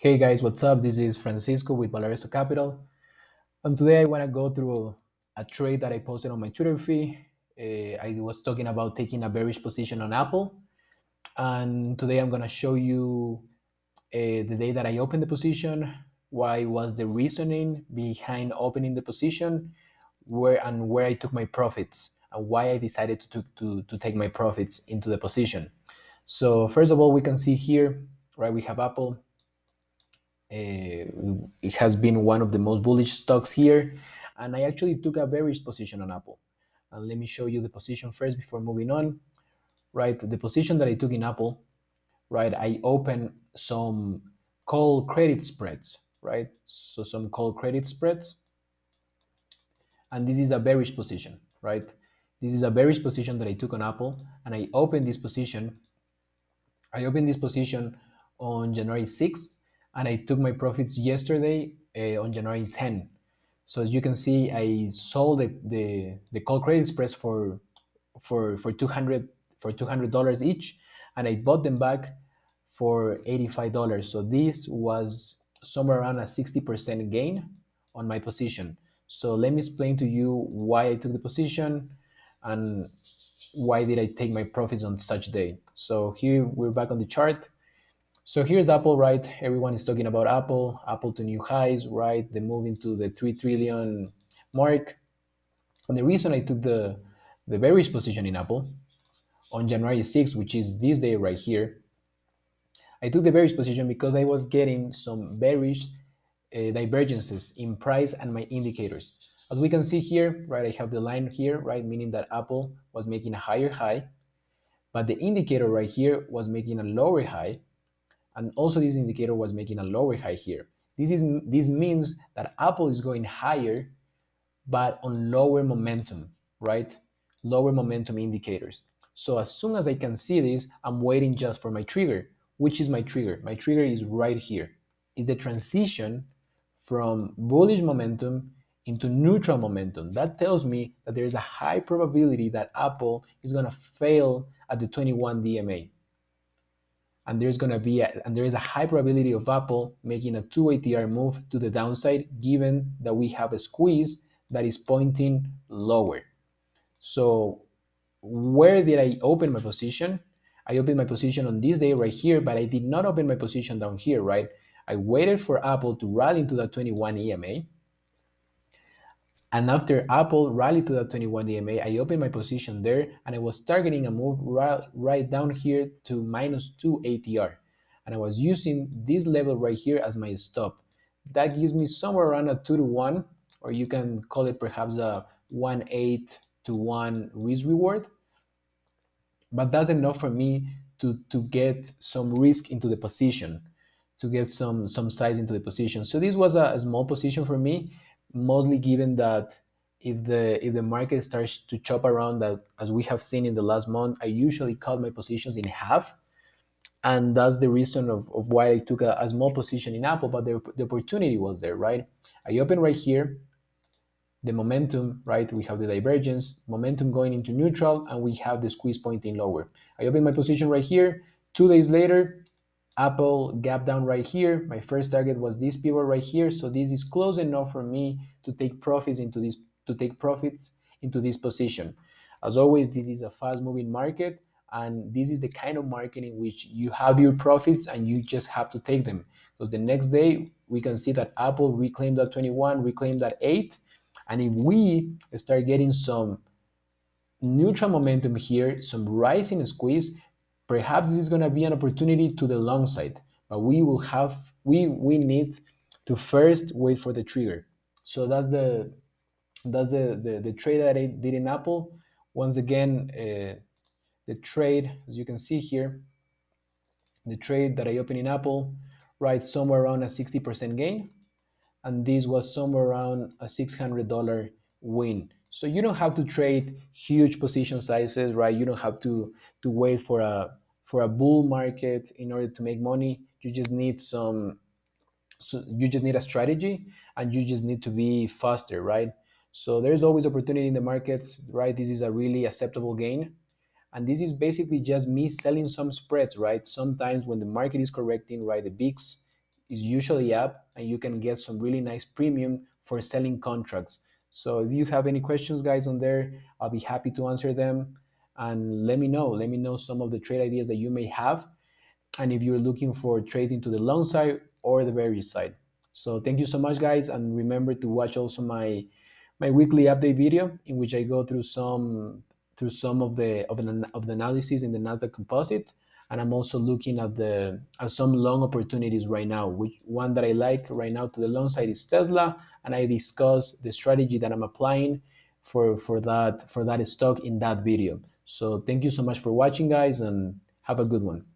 Hey guys, what's up? This is Francisco with Valereso Capital. And today I want to go through a trade that I posted on my Twitter feed. I was talking about taking a bearish position on Apple. And today I'm going to show you the day that I opened the position, why was the reasoning behind opening the position, where I took my profits, and why I decided to take my profits into the position. So first of all, we can see here, right, we have Apple. It has been one of the most bullish stocks here, and I actually took a bearish position on Apple. And let me show you the position first before moving on. Right, the position that I took in Apple, right, I opened some call credit spreads, right? So some call credit spreads, and this is a bearish position, right? This is a bearish position that I took on Apple, and I opened this position on January 6th, and I took my profits yesterday on January 10th. So as you can see, I sold the call credit spreads for 200 for $200 each, and I bought them back for $85. So this was somewhere around a 60% gain on my position. So let me explain to you why I took the position and why did I take my profits on such day. So here we're back on the chart. So here's Apple, right? Everyone is talking about Apple, Apple to new highs, right? The move into the 3 trillion mark. And the reason I took the bearish position in Apple on January 6th, which is this day right here, I took the bearish position because I was getting some bearish divergences in price and my indicators. As we can see here, right, I have the line here, right, meaning that Apple was making a higher high, but the indicator right here was making a lower high, and also this indicator was making a lower high here. This means that Apple is going higher but on lower momentum, right? Lower momentum indicators. So as soon as I can see this, I'm waiting just for my trigger. Which is my trigger? My trigger is right here. Is the transition from bullish momentum into neutral momentum. That tells me that there is a high probability that Apple is going to fail at the 21 DMA, and there is a high probability of Apple making a 2 ATR move to the downside, given that we have a squeeze that is pointing lower. So where did I open my position? I opened my position on this day right here, but I did not open my position down here, right? I waited for Apple to rally into the 21 EMA, and after Apple rallied to that 21 DMA, I opened my position there, and I was targeting a move right down here to -2 ATR. And I was using this level right here as my stop. That gives me somewhere around a 2 to 1, or you can call it perhaps a 1/8 to 1 risk reward. But that's enough for me to get some risk into the position, to get some size into the position. So this was a small position for me, mostly given that if the market starts to chop around, that as we have seen in the last month, I usually cut my positions in half, and that's the reason of why I took a small position in Apple. But the opportunity was there, right? I opened right here, the momentum, right? We have the divergence, momentum going into neutral, and we have the squeeze pointing lower. I open my position right here. 2 days later, Apple gap down right here. My first target was this pivot right here. So this is close enough for me to take profits into this position. As always, this is a fast moving market, and this is the kind of market in which you have your profits and you just have to take them. Because the next day we can see that Apple reclaimed that 21, reclaimed that 8, and if we start getting some neutral momentum here, some rising squeeze, perhaps this is going to be an opportunity to the long side. But we need to first wait for the trigger. So that's the trade that I did in Apple. Once again, the trade, as you can see here, the trade that I opened in Apple, right, somewhere around a 60% gain, and this was somewhere around a $600 win. So you don't have to trade huge position sizes, right? You don't have to wait for a bull market in order to make money. You just need you just need a strategy, and you just need to be faster, right? So there's always opportunity in the markets, right? This is a really acceptable gain, and this is basically just me selling some spreads, right? Sometimes when the market is correcting, right, the VIX is usually up, and you can get some really nice premium for selling contracts. So if you have any questions, guys, on there, I'll be happy to answer them. And let me know some of the trade ideas that you may have, and if you're looking for trades into the long side or the bearish side. So thank you so much, guys, and remember to watch also my weekly update video in which I go through some of the analysis in the Nasdaq Composite, and I'm also looking at some long opportunities right now. Which one that I like right now to the long side is Tesla, and I discuss the strategy that I'm applying for that stock in that video. So thank you so much for watching, guys, and have a good one.